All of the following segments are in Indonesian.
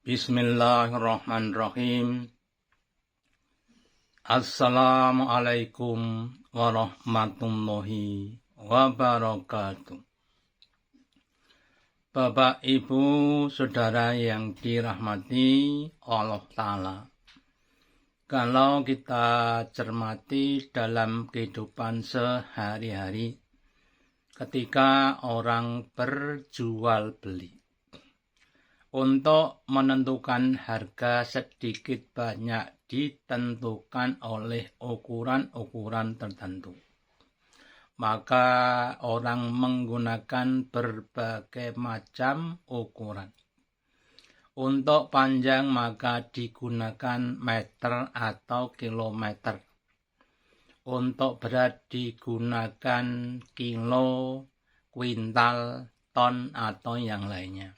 Bismillahirrahmanirrahim. Assalamualaikum warahmatullahi wabarakatuh. Bapak, Ibu, Saudara yang dirahmati Allah Ta'ala. Kalau kita cermati dalam kehidupan sehari-hari, ketika orang berjual beli, untuk menentukan harga sedikit banyak ditentukan oleh ukuran-ukuran tertentu. Maka orang menggunakan berbagai macam ukuran. Untuk panjang maka digunakan meter atau kilometer. Untuk berat digunakan kilo, kuintal, ton atau yang lainnya.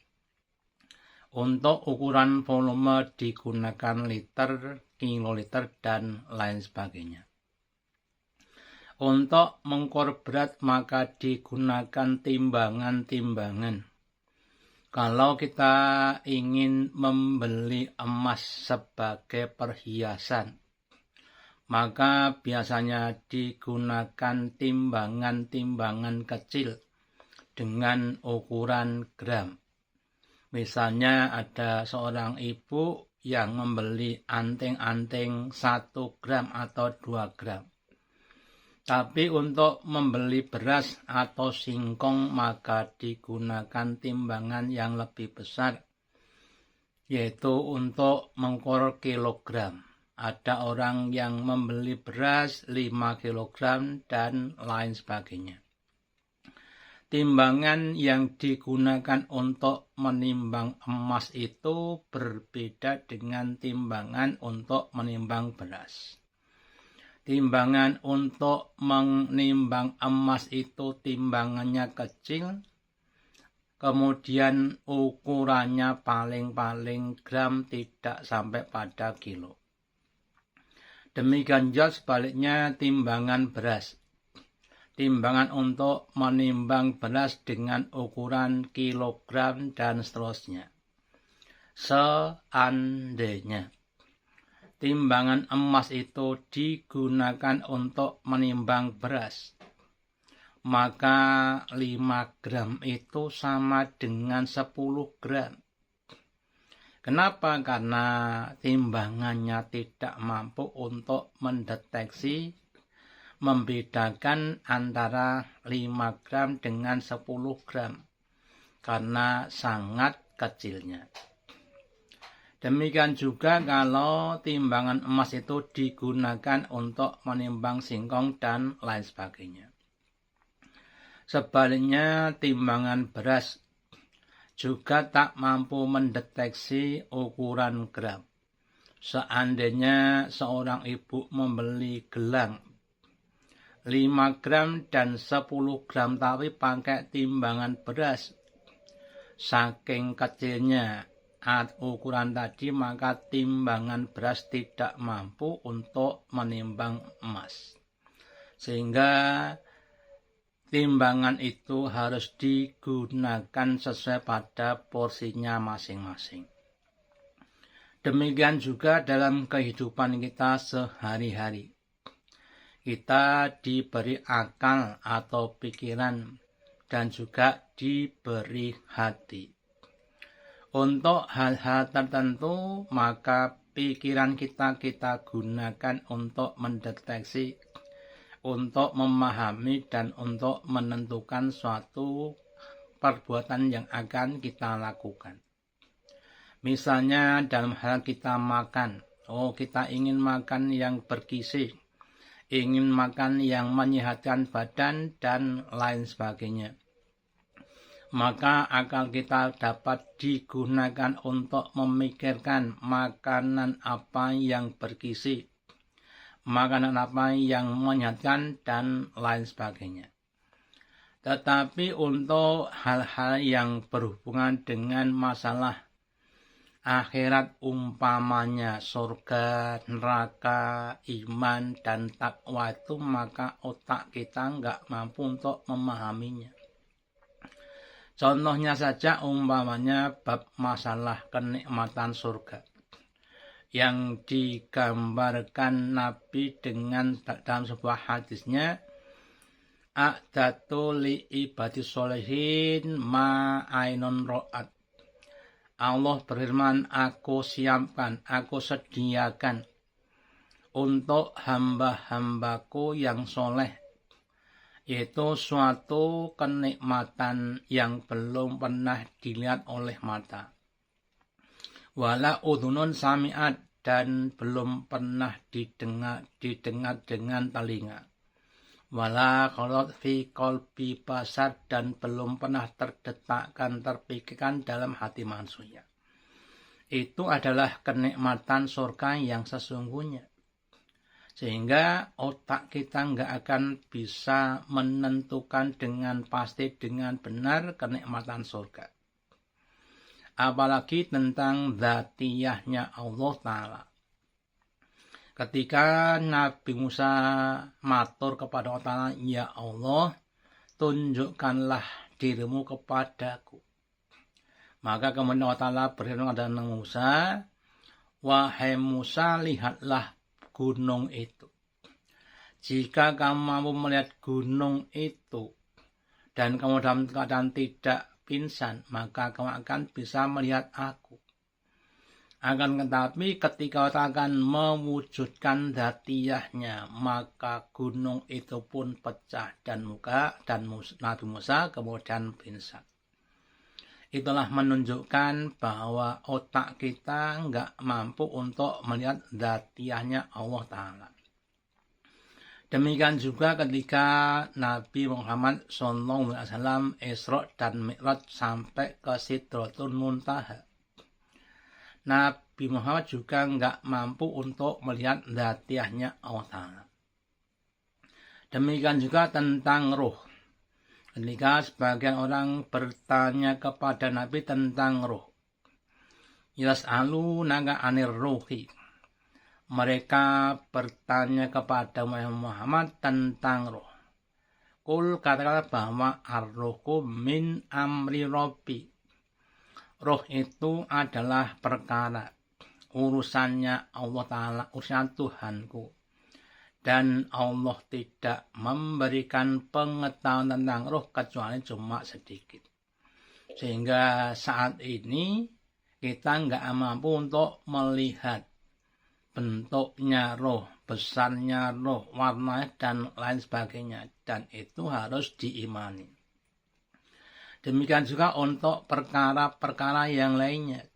Untuk ukuran volume digunakan liter, kiloliter, dan lain sebagainya. Untuk mengukur berat maka digunakan timbangan-timbangan. Kalau kita ingin membeli emas sebagai perhiasan, maka biasanya digunakan timbangan-timbangan kecil dengan ukuran gram. Misalnya ada seorang ibu yang membeli anting-anting 1 gram atau 2 gram. Tapi untuk membeli beras atau singkong maka digunakan timbangan yang lebih besar, yaitu untuk mengukur kilogram. Ada orang yang membeli beras 5 kilogram dan lain sebagainya. Timbangan yang digunakan untuk menimbang emas itu berbeda dengan timbangan untuk menimbang beras. Timbangan untuk menimbang emas itu timbangannya kecil, kemudian ukurannya paling-paling gram, tidak sampai pada kilo. Demikian juga sebaliknya timbangan beras. Timbangan untuk menimbang beras dengan ukuran kilogram dan seterusnya. Seandainya timbangan emas itu digunakan untuk menimbang beras, maka 5 gram itu sama dengan 10 gram. Kenapa? Karena timbangannya tidak mampu untuk mendeteksi, membedakan antara 5 gram dengan 10 gram karena sangat kecilnya. Demikian juga kalau timbangan emas itu digunakan untuk menimbang singkong dan lain sebagainya. Sebaliknya timbangan beras juga tak mampu mendeteksi ukuran gram. Seandainya seorang ibu membeli gelang 5 gram dan 10 gram tapi pakai timbangan beras, saking kecilnya ukuran tadi maka timbangan beras tidak mampu untuk menimbang emas. Sehingga timbangan itu harus digunakan sesuai pada porsinya masing-masing. Demikian juga dalam kehidupan kita sehari-hari. Kita diberi akal atau pikiran dan juga diberi hati. Untuk hal-hal tertentu maka pikiran kita gunakan untuk mendeteksi, untuk memahami dan untuk menentukan suatu perbuatan yang akan kita lakukan. Misalnya dalam hal kita makan, kita ingin makan yang bergizi, ingin makan yang menyehatkan badan dan lain sebagainya. Maka akal kita dapat digunakan untuk memikirkan makanan apa yang bergizi, makanan apa yang menyehatkan dan lain sebagainya. Tetapi untuk hal-hal yang berhubungan dengan masalah akhirat, umpamanya surga, neraka, iman, dan takwa itu, maka otak kita nggak mampu untuk memahaminya. Contohnya saja umpamanya bab masalah kenikmatan surga yang digambarkan Nabi dengan dalam sebuah hadisnya, a'datu li ibadi sholihin ma ainun ro'at. Allah berfirman, aku siapkan, aku sediakan untuk hamba-hambaku yang soleh, yaitu suatu kenikmatan yang belum pernah dilihat oleh mata. Wala udhunun sami'at, dan belum pernah didengar dengan telinga. Wala khalat fi qalbi basar, dan belum pernah terdetakkan, terpikirkan dalam hati manusia. Itu adalah kenikmatan surga yang sesungguhnya. Sehingga otak kita nggak akan bisa menentukan dengan pasti, dengan benar kenikmatan surga. Apalagi tentang dzatiyahnya Allah Ta'ala. Ketika Nabi Musa matur kepada Allah Ta'ala, ya Allah, tunjukkanlah dirimu kepadaku. Maka kemudian Allah Ta'ala berfirman kepada Nabi Musa, wahai Musa, lihatlah gunung itu. Jika kamu mampu melihat gunung itu, dan kamu dalam keadaan tidak pingsan, maka kamu akan bisa melihat aku. Akan tetapi ketika Allah akan mewujudkan dzatiyahnya, maka gunung itu pun pecah dan Nabi Musa kemudian pingsan. Itulah menunjukkan bahwa otak kita nggak mampu untuk melihat dzatiyahnya Allah Ta'ala. Demikian juga ketika Nabi Muhammad SAW Isra dan Mi'raj sampai ke Sidratul Muntaha. Nabi Muhammad juga nggak mampu untuk melihat dzatiyahnya Allah Ta'ala. Demikian juga tentang ruh. Ketika sebagian orang bertanya kepada Nabi tentang ruh. Yas'alunaka 'anir ruhi. Mereka bertanya kepada Muhammad tentang ruh. Qul, katakanlah bahwa ar-ruhu min amri Rabbi. Roh itu adalah perkara urusannya Allah Ta'ala, urusan Tuhanku. Dan Allah tidak memberikan pengetahuan tentang roh kecuali cuma sedikit. Sehingga saat ini kita nggak mampu untuk melihat bentuknya roh, besarnya roh, warnanya, dan lain sebagainya. Dan itu harus diimani. Demikian juga untuk perkara-perkara yang lainnya.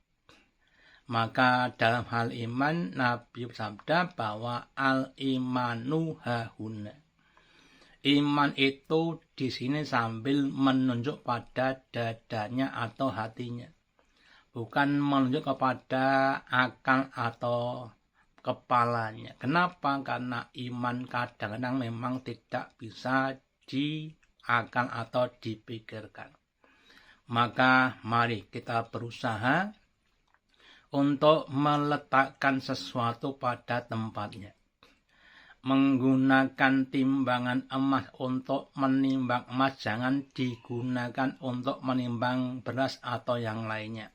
Maka dalam hal iman, Nabi bersabda bahwa al-imanu hahuna. Iman itu di sini sambil menunjuk pada dadanya atau hatinya. Bukan menunjuk kepada akal atau kepalanya. Kenapa? Karena iman kadang-kadang memang tidak bisa diakal atau dipikirkan. Maka mari kita berusaha untuk meletakkan sesuatu pada tempatnya. Menggunakan timbangan emas untuk menimbang emas, jangan digunakan untuk menimbang beras atau yang lainnya.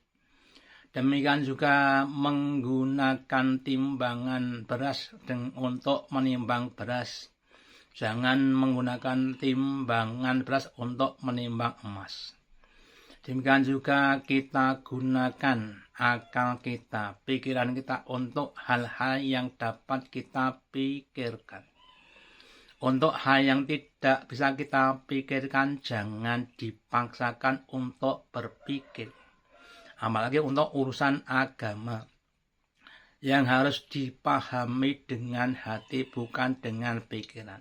Demikian juga menggunakan timbangan beras untuk menimbang beras. Jangan menggunakan timbangan beras untuk menimbang emas. Demikian juga kita gunakan akal kita, pikiran kita untuk hal-hal yang dapat kita pikirkan. Untuk hal yang tidak bisa kita pikirkan, jangan dipaksakan untuk berpikir. Apalagi untuk urusan agama yang harus dipahami dengan hati, bukan dengan pikiran.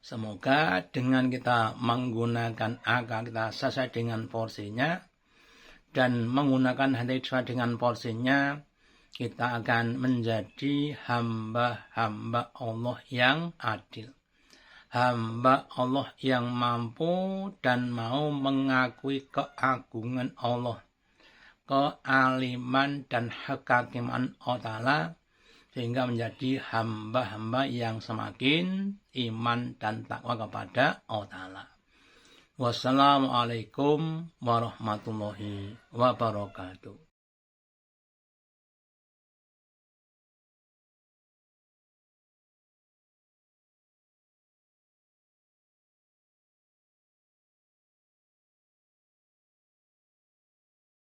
Semoga dengan kita menggunakan akal kita sesuai dengan porsinya dan menggunakan hati sesuai dengan porsinya, kita akan menjadi hamba-hamba Allah yang adil. Hamba Allah yang mampu dan mau mengakui keagungan Allah, kealiman dan kehakiman Allah Ta'ala, sehingga menjadi hamba-hamba yang semakin iman dan takwa kepada Allah Ta'ala. Wassalamualaikum warahmatullahi wabarakatuh.